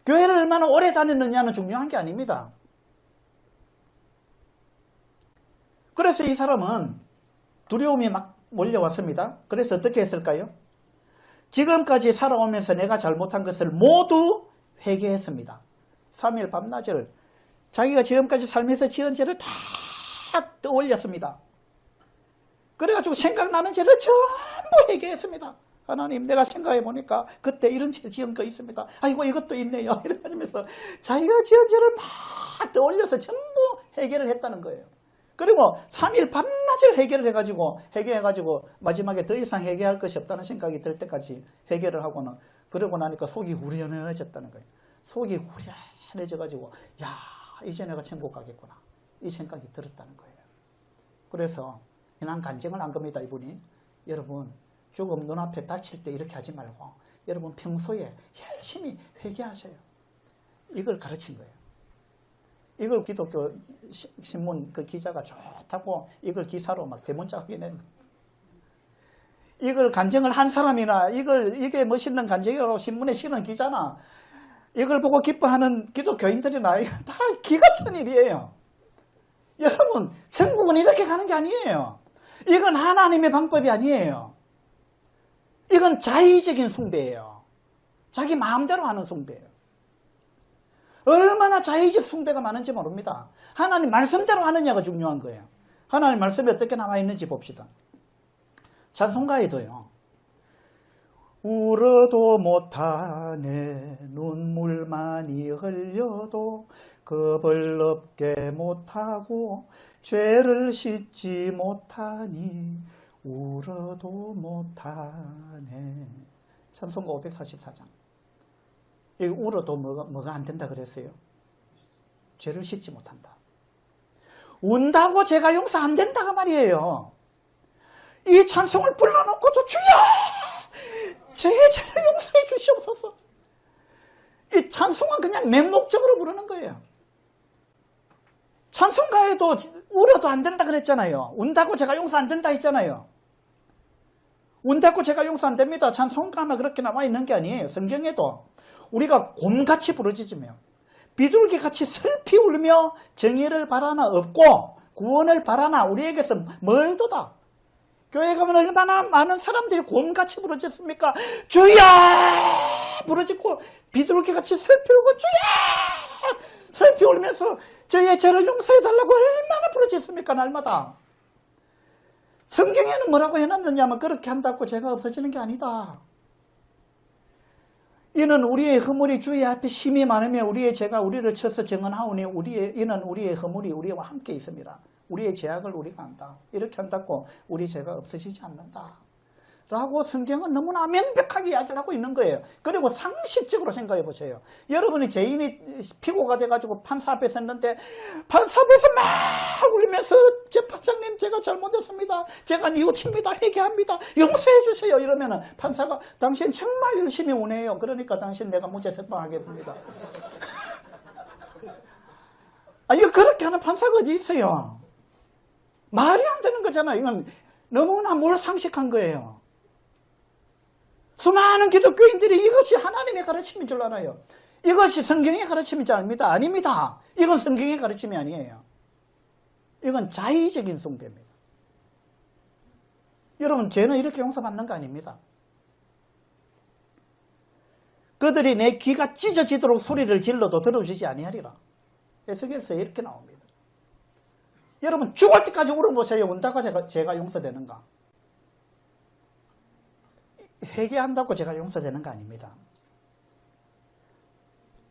교회를 얼마나 오래 다녔느냐는 중요한 게 아닙니다. 그래서 이 사람은 두려움이 막 몰려왔습니다. 그래서 어떻게 했을까요? 지금까지 살아오면서 내가 잘못한 것을 모두 회개했습니다. 3일 밤낮을 자기가 지금까지 살면서 지은 죄를 다 떠올렸습니다. 그래가지고 생각나는 죄를 전부 회개했습니다. 하나님 내가 생각해 보니까 그때 이런 죄 지은 거 있습니다. 아이고 이것도 있네요. 이러면서 자기가 지은 죄를 막 떠올려서 전부 해결을 했다는 거예요. 그리고 3일 밤낮을 해결을 해가지고 마지막에 더 이상 해결할 것이 없다는 생각이 들 때까지 해결을 하고는 그러고 나니까 속이 후련해졌다는 거예요. 속이 후련해져가지고 야 이제 내가 천국 가겠구나 이 생각이 들었다는 거예요. 그래서 신앙 간증을 한 겁니다. 이분이. 여러분 죽음 눈앞에 닥칠 때 이렇게 하지 말고 여러분 평소에 열심히 회개하세요. 이걸 가르친 거예요. 이걸 기독교 신문 그 기자가 좋다고 이걸 기사로 막 대문짝하게 낸 거예요. 이걸 간증을 한 사람이나 이게 멋있는 간증이라고 신문에 실은 기자나 이걸 보고 기뻐하는 기독교인들이나 이건 다 기가 찬 일이에요. 여러분 천국은 이렇게 가는 게 아니에요. 이건 하나님의 방법이 아니에요. 이건 자의적인 숭배예요. 자기 마음대로 하는 숭배예요. 얼마나 자의적 숭배가 많은지 모릅니다. 하나님 말씀대로 하느냐가 중요한 거예요. 하나님 말씀이 어떻게 나와 있는지 봅시다. 찬송가에도요. 울어도 못하네 눈물만이 흘려도 겁을 없게 못하고 죄를 씻지 못하니 울어도 못하네. 찬송가 544장. 여기 울어도 뭐가 안 된다 그랬어요? 죄를 씻지 못한다. 운다고 죄가 용서 안 된다가 말이에요. 이 찬송을 불러놓고도 주여! 제 죄를 용서해 주시옵소서. 이 찬송은 그냥 맹목적으로 부르는 거예요. 찬송가에도 울어도 안 된다 그랬잖아요. 운다고 제가 용서 안 된다 했잖아요. 운다고 제가 용서 안 됩니다. 찬송가만 그렇게 나와 있는 게 아니에요. 성경에도 우리가 곰같이 부르짖으며 비둘기같이 슬피 울며 정의를 바라나 없고 구원을 바라나 우리에게서 멀도다. 교회 가면 얼마나 많은 사람들이 곰같이 부르짖습니까? 주여! 부르짖고 비둘기같이 슬피 울고 주여! 슬피 울면서 저의 죄를 용서해달라고 얼마나 부르짖습니까? 날마다. 성경에는 뭐라고 해놨느냐면 그렇게 한다고 죄가 없어지는 게 아니다. 이는 우리의 허물이 주의 앞에 심히 많으며 우리의 죄가 우리를 쳐서 정언하오니 이는 우리의 허물이 우리와 함께 있습니다. 우리의 죄악을 우리가 안다. 이렇게 한다고 우리 죄가 없어지지 않는다. 라고 성경은 너무나 명백하게 이야기를 하고 있는 거예요. 그리고 상식적으로 생각해 보세요. 여러분이 죄인이 피고가 돼가지고 판사 앞에 섰는데 판사 앞에서 막 울면서 재판장님 제가 잘못했습니다. 제가 뉘우칩니다. 회개합니다. 용서해 주세요. 이러면은 판사가 당신 정말 열심히 우네요. 그러니까 당신 내가 무죄 석방하겠습니다. 이거 그렇게 하는 판사가 어디 있어요? 말이 안 되는 거잖아요. 이건 너무나 몰상식한 거예요. 수많은 기독교인들이 이것이 하나님의 가르침인 줄 알아요. 이것이 성경의 가르침인 줄 압니다. 아닙니다. 이건 성경의 가르침이 아니에요. 이건 자의적인 숭배입니다. 여러분, 죄는 이렇게 용서받는 거 아닙니다. 그들이 내 귀가 찢어지도록 소리를 질러도 들어주지 아니하리라. 에스겔서에 이렇게 나옵니다. 여러분, 죽을 때까지 울어보세요. 운다가 제가 용서되는가? 회개한다고 제가 용서되는 거 아닙니다.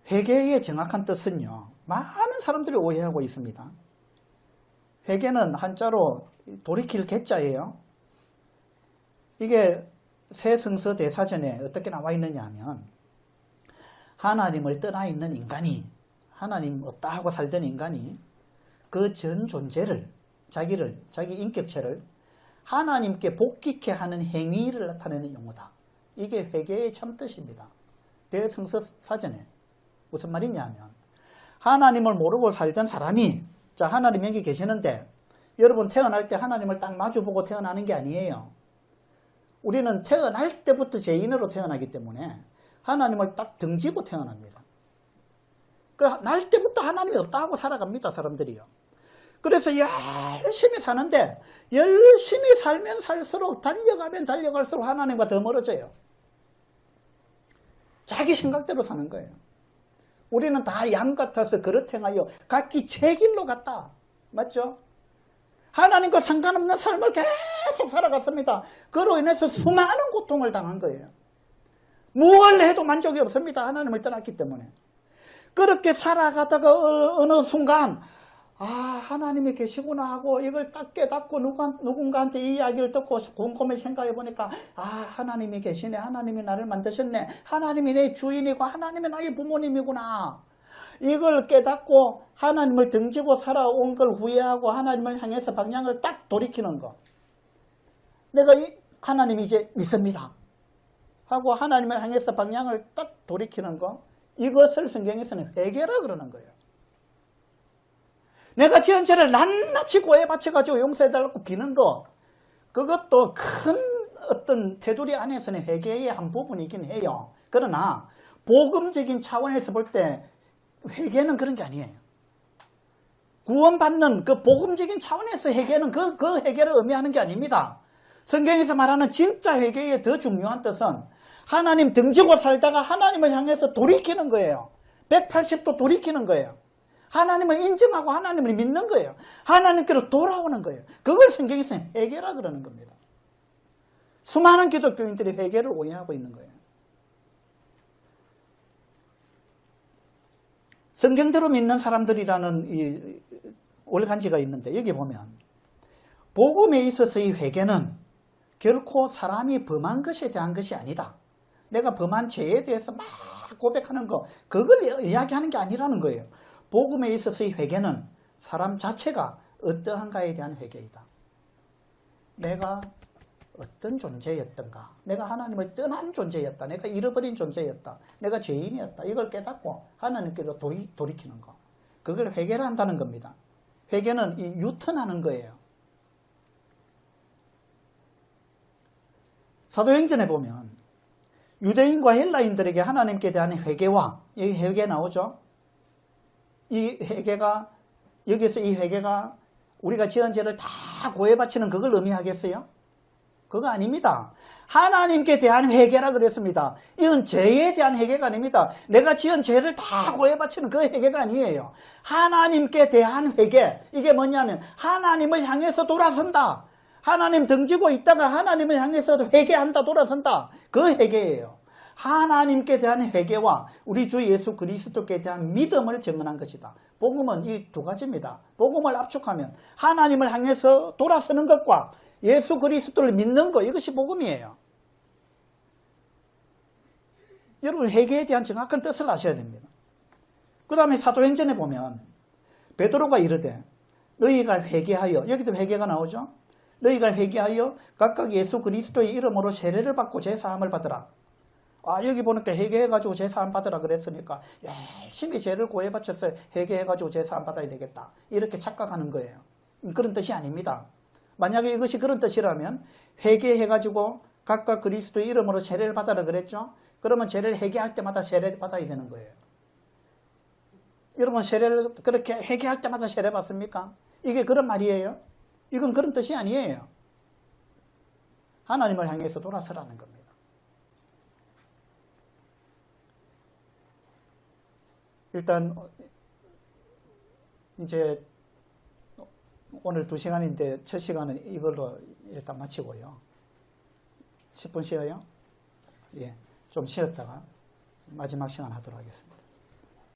회개의 정확한 뜻은요, 많은 사람들이 오해하고 있습니다. 회개는 한자로 돌이킬 개자예요. 이게 새성서 대사전에 어떻게 나와 있느냐 하면, 하나님을 떠나 있는 인간이, 하나님 없다 하고 살던 인간이 그 전 존재를, 자기 인격체를 하나님께 복귀케 하는 행위를 나타내는 용어다. 이게 회개의 참뜻입니다. 대성서 사전에. 무슨 말이냐 하면, 하나님을 모르고 살던 사람이, 자, 하나님 여기 계시는데, 여러분 태어날 때 하나님을 딱 마주보고 태어나는 게 아니에요. 우리는 태어날 때부터 죄인으로 태어나기 때문에 하나님을 딱 등지고 태어납니다. 날 때부터 하나님이 없다 하고 살아갑니다, 사람들이요. 그래서 열심히 사는데, 열심히 살면 살수록, 달려가면 달려갈수록 하나님과 더 멀어져요. 자기 생각대로 사는 거예요. 우리는 다 양 같아서 그릇 행하여 각기 제 길로 갔다. 맞죠? 하나님과 상관없는 삶을 계속 살아갔습니다. 그로 인해서 수많은 고통을 당한 거예요. 무엇을 해도 만족이 없습니다. 하나님을 떠났기 때문에. 그렇게 살아가다가 어느 순간, 하나님이 계시구나 하고 이걸 딱 깨닫고 누군가한테 이 이야기를 듣고 곰곰이 생각해 보니까, 하나님이 계시네. 하나님이 나를 만드셨네. 하나님이 내 주인이고 하나님이 나의 부모님이구나. 이걸 깨닫고 하나님을 등지고 살아온 걸 후회하고 하나님을 향해서 방향을 딱 돌이키는 거. 내가 하나님 이제 믿습니다 하고 하나님을 향해서 방향을 딱 돌이키는 거. 이것을 성경에서는 회개라 그러는 거예요. 내가 지은 죄를 낱낱이 고해 바쳐가지고 용서해달라고 비는 거, 그것도 큰 어떤 테두리 안에서는 회개의 한 부분이긴 해요. 그러나 복음적인 차원에서 볼 때 회개는 그런 게 아니에요. 구원받는 그 복음적인 차원에서 회개는 그 회개를 의미하는 게 아닙니다. 성경에서 말하는 진짜 회개의 더 중요한 뜻은 하나님 등지고 살다가 하나님을 향해서 돌이키는 거예요. 180도 돌이키는 거예요. 하나님을 인정하고 하나님을 믿는 거예요. 하나님께로 돌아오는 거예요. 그걸 성경에서는 회개라 그러는 겁니다. 수많은 기독교인들이 회개를 오해하고 있는 거예요. 성경대로 믿는 사람들이라는 이 올간지가 있는데, 여기 보면 복음에 있어서의 회개는 결코 사람이 범한 것에 대한 것이 아니다. 내가 범한 죄에 대해서 막 고백하는 거, 그걸 이야기하는 게 아니라는 거예요. 복음에 있어서의 회개는 사람 자체가 어떠한가에 대한 회개이다. 내가 어떤 존재였던가, 내가 하나님을 떠난 존재였다, 내가 잃어버린 존재였다, 내가 죄인이었다, 이걸 깨닫고 하나님께로 돌이키는 거, 그걸 회개를 한다는 겁니다. 회개는 이 유턴하는 거예요. 사도행전에 보면 유대인과 헬라인들에게 하나님께 대한 회개와, 여기 회개 나오죠? 이 회개가, 여기서 이 회개가 우리가 지은 죄를 다 고해 바치는 그걸 의미하겠어요? 그거 아닙니다. 하나님께 대한 회개라 그랬습니다. 이건 죄에 대한 회개가 아닙니다. 내가 지은 죄를 다 고해 바치는 그 회개가 아니에요. 하나님께 대한 회개. 이게 뭐냐면 하나님을 향해서 돌아선다. 하나님 등지고 있다가 하나님을 향해서 회개한다, 돌아선다. 그 회개예요. 하나님께 대한 회개와 우리 주 예수 그리스도께 대한 믿음을 증언한 것이다. 복음은 이 두 가지입니다. 복음을 압축하면 하나님을 향해서 돌아서는 것과 예수 그리스도를 믿는 것, 이것이 복음이에요. 여러분 회개에 대한 정확한 뜻을 아셔야 됩니다. 그 다음에 사도행전에 보면 베드로가 이르되 너희가 회개하여, 여기도 회개가 나오죠. 너희가 회개하여 각각 예수 그리스도의 이름으로 세례를 받고 제사함을 받으라. 여기 보니까 회개해가지고 제사함 받으라 그랬으니까 열심히 죄를 고해 바쳐서 회개해가지고 제사함 받아야 되겠다, 이렇게 착각하는 거예요. 그런 뜻이 아닙니다. 만약에 이것이 그런 뜻이라면 회개해가지고 각각 그리스도의 이름으로 세례를 받아라 그랬죠. 그러면 죄를 회개할 때마다 세례 받아야 되는 거예요. 여러분 세례를 그렇게 회개할 때마다 세례 받습니까? 이게 그런 말이에요? 이건 그런 뜻이 아니에요. 하나님을 향해서 돌아서라는 겁니다. 일단 이제 오늘 2시간인데 첫 시간은 이걸로 일단 마치고요. 10분 쉬어요? 예, 좀 쉬었다가 마지막 시간 하도록 하겠습니다.